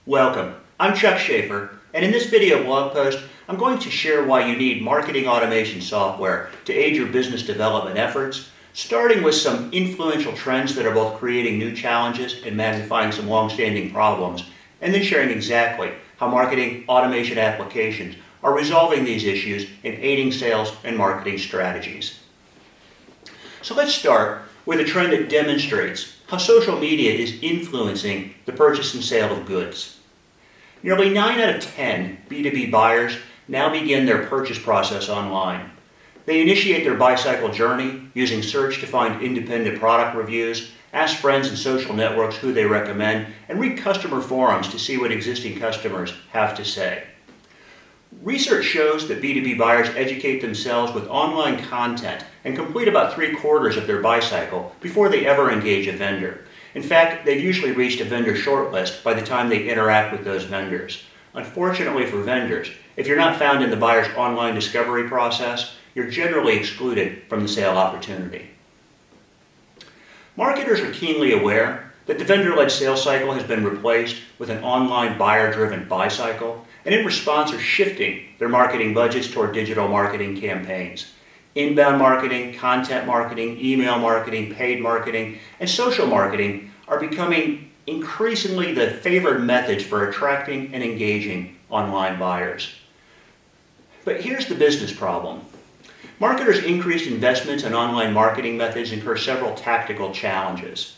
Welcome, I'm Chuck Schaefer, and in this video blog post, I'm going to share why you need marketing automation software to aid your business development efforts, starting with some influential trends that are both creating new challenges and magnifying some long-standing problems, and then sharing exactly how marketing automation applications are resolving these issues and aiding sales and marketing strategies. So let's start with a trend that demonstrates how social media is influencing the purchase and sale of goods. Nearly 9 out of 10 B2B buyers now begin their purchase process online. They initiate their buy cycle journey using search to find independent product reviews, ask friends and social networks who they recommend, and read customer forums to see what existing customers have to say. Research shows that B2B buyers educate themselves with online content and complete about 3/4 of their buy cycle before they ever engage a vendor. In fact, they've usually reached a vendor shortlist by the time they interact with those vendors. Unfortunately for vendors, if you're not found in the buyer's online discovery process, you're generally excluded from the sale opportunity. Marketers are keenly aware that the vendor-led sales cycle has been replaced with an online buyer-driven buy cycle, and in response are shifting their marketing budgets toward digital marketing campaigns. Inbound marketing, content marketing, email marketing, paid marketing, and social marketing are becoming increasingly the favored methods for attracting and engaging online buyers. But here's the business problem. Marketers' increased investments in online marketing methods incur several tactical challenges.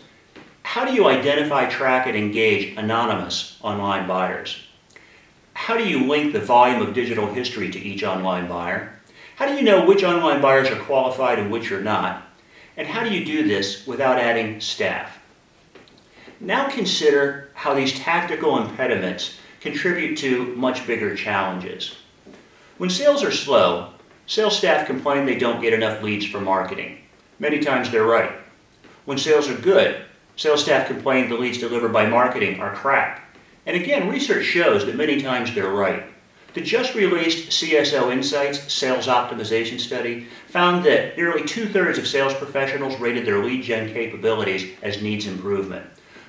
How do you identify, track, and engage anonymous online buyers? How do you link the volume of digital history to each online buyer? How do you know which online buyers are qualified and which are not? And how do you do this without adding staff? Now consider how these tactical impediments contribute to much bigger challenges. When sales are slow, sales staff complain they don't get enough leads for marketing. Many times they're right. When sales are good, sales staff complain the leads delivered by marketing are crap. And again, research shows that many times they're right. The just-released CSO Insights Sales Optimization Study found that nearly 2/3 of sales professionals rated their lead gen capabilities as needs improvement.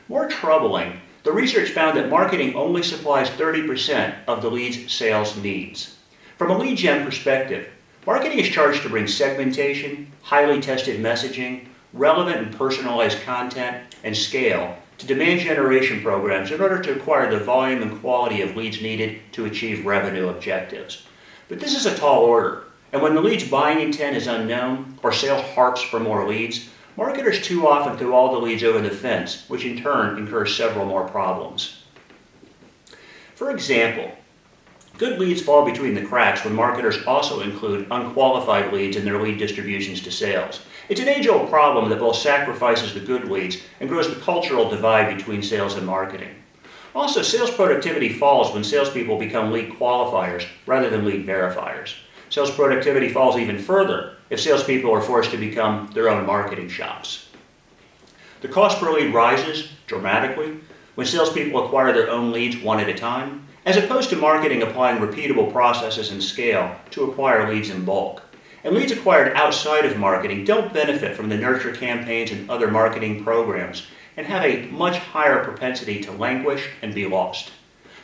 More troubling, the research found that marketing only supplies 30% of the lead's sales needs. From a lead gen perspective, marketing is charged to bring segmentation, highly tested messaging, relevant and personalized content, and scale to demand generation programs in order to acquire the volume and quality of leads needed to achieve revenue objectives. But this is a tall order, and when the lead's buying intent is unknown or sales harps for more leads, marketers too often throw all the leads over the fence, which in turn incurs several more problems. For example, good leads fall between the cracks when marketers also include unqualified leads in their lead distributions to sales. It's an age-old problem that both sacrifices the good leads and grows the cultural divide between sales and marketing. Also, sales productivity falls when salespeople become lead qualifiers rather than lead verifiers. Sales productivity falls even further if salespeople are forced to become their own marketing shops. The cost per lead rises dramatically when salespeople acquire their own leads one at a time, as opposed to marketing applying repeatable processes and scale to acquire leads in bulk. And leads acquired outside of marketing don't benefit from the nurture campaigns and other marketing programs and have a much higher propensity to languish and be lost.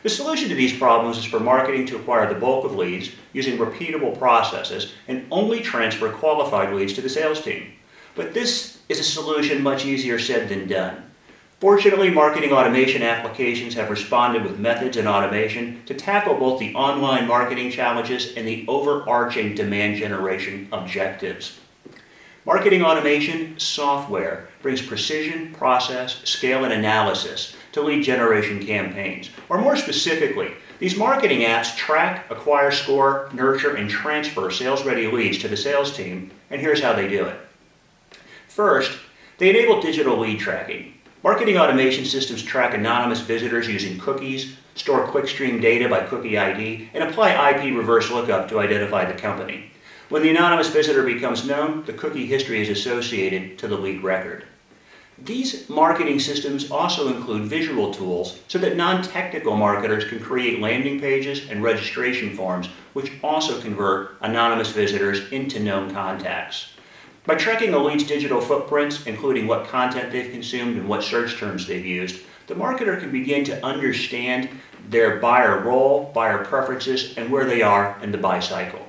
The solution to these problems is for marketing to acquire the bulk of leads using repeatable processes and only transfer qualified leads to the sales team. But this is a solution much easier said than done. Fortunately, marketing automation applications have responded with methods and automation to tackle both the online marketing challenges and the overarching demand generation objectives. Marketing automation software brings precision, process, scale, and analysis to lead generation campaigns. Or more specifically, these marketing apps track, acquire, score, nurture, and transfer sales-ready leads to the sales team, and here's how they do it. First, they enable digital lead tracking. Marketing automation systems track anonymous visitors using cookies, store clickstream data by cookie ID, and apply IP reverse lookup to identify the company. When the anonymous visitor becomes known, the cookie history is associated to the lead record. These marketing systems also include visual tools so that non-technical marketers can create landing pages and registration forms, which also convert anonymous visitors into known contacts. By tracking a lead's digital footprints, including what content they've consumed and what search terms they've used, the marketer can begin to understand their buyer role, buyer preferences, and where they are in the buy cycle.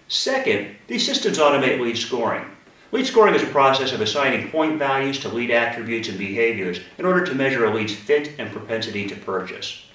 Second, these systems automate lead scoring. Lead scoring is a process of assigning point values to lead attributes and behaviors in order to measure a lead's fit and propensity to purchase.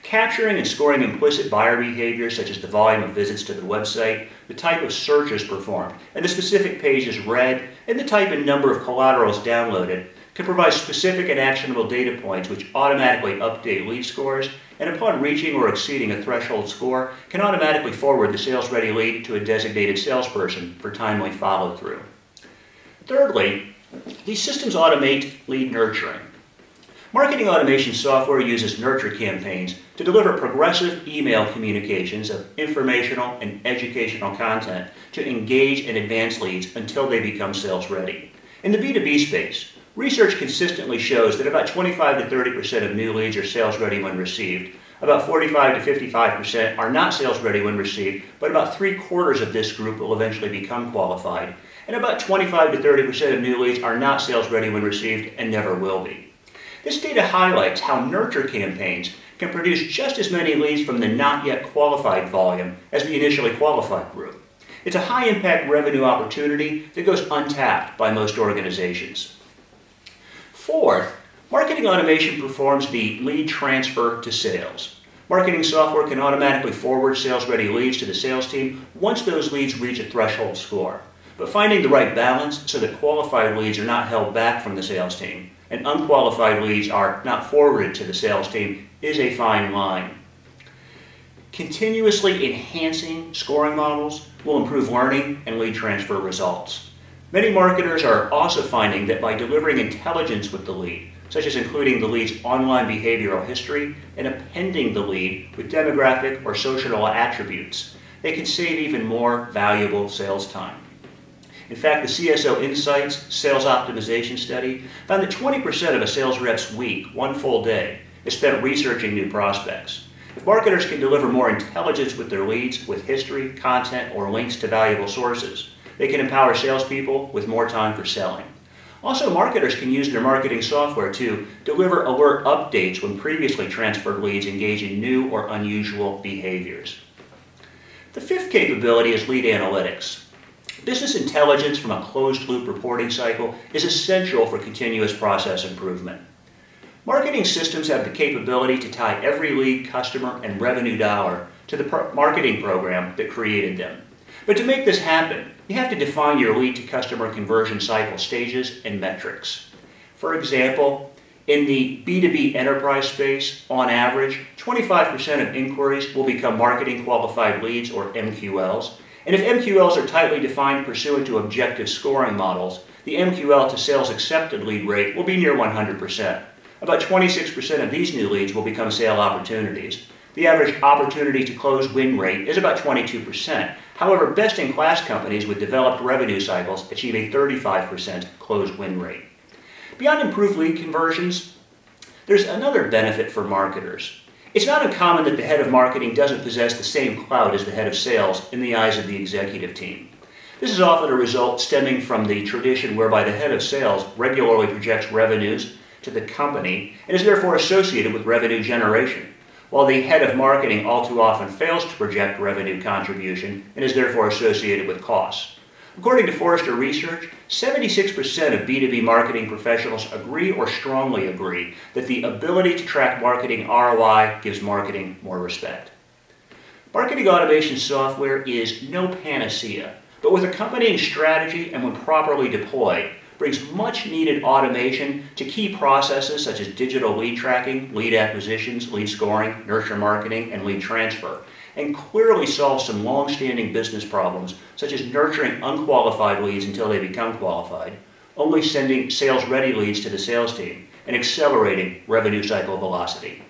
Capturing and scoring implicit buyer behaviors such as the volume of visits to the website, the type of searches performed, and the specific pages read, and the type and number of collaterals downloaded can provide specific and actionable data points which automatically update lead scores, and upon reaching or exceeding a threshold score, can automatically forward the sales-ready lead to a designated salesperson for timely follow-through. Thirdly, these systems automate lead nurturing. Marketing automation software uses nurture campaigns to deliver progressive email communications of informational and educational content to engage and advance leads until they become sales-ready. In the B2B space, research consistently shows that about 25 to 30% of new leads are sales-ready when received. About 45 to 55% are not sales-ready when received, but about 3/4 of this group will eventually become qualified. And about 25 to 30% of new leads are not sales-ready when received and never will be. This data highlights how nurture campaigns can produce just as many leads from the not yet qualified volume as the initially qualified group. It's a high-impact revenue opportunity that goes untapped by most organizations. Fourth, marketing automation performs the lead transfer to sales. Marketing software can automatically forward sales-ready leads to the sales team once those leads reach a threshold score. But finding the right balance so that qualified leads are not held back from the sales team and unqualified leads are not forwarded to the sales team is a fine line. Continuously enhancing scoring models will improve learning and lead transfer results. Many marketers are also finding that by delivering intelligence with the lead, such as including the lead's online behavioral history and appending the lead with demographic or social attributes, they can save even more valuable sales time. In fact, the CSO Insights Sales Optimization Study found that 20% of a sales rep's week, one full day, is spent researching new prospects. If marketers can deliver more intelligence with their leads, with history, content, or links to valuable sources, they can empower salespeople with more time for selling. Also, marketers can use their marketing software to deliver alert updates when previously transferred leads engage in new or unusual behaviors. The fifth capability is lead analytics. Business intelligence from a closed-loop reporting cycle is essential for continuous process improvement. Marketing systems have the capability to tie every lead, customer, and revenue dollar to the marketing program that created them. But to make this happen, you have to define your lead-to-customer conversion cycle stages and metrics. For example, in the B2B enterprise space, on average, 25% of inquiries will become marketing qualified leads, or MQLs. And if MQLs are tightly defined pursuant to objective scoring models, the MQL to sales accepted lead rate will be near 100%. About 26% of these new leads will become sale opportunities. The average opportunity to close win rate is about 22%. However, best-in-class companies with developed revenue cycles achieve a 35% close win rate. Beyond improved lead conversions, there's another benefit for marketers. It's not uncommon that the head of marketing doesn't possess the same clout as the head of sales in the eyes of the executive team. This is often a result stemming from the tradition whereby the head of sales regularly projects revenues to the company and is therefore associated with revenue generation, while the head of marketing all too often fails to project revenue contribution and is therefore associated with costs. According to Forrester Research, 76% of B2B marketing professionals agree or strongly agree that the ability to track marketing ROI gives marketing more respect. Marketing automation software is no panacea, but with accompanying strategy and when properly deployed, brings much needed automation to key processes such as digital lead tracking, lead acquisitions, lead scoring, nurture marketing, and lead transfer, and clearly solves some long-standing business problems such as nurturing unqualified leads until they become qualified, only sending sales-ready leads to the sales team, and accelerating revenue cycle velocity.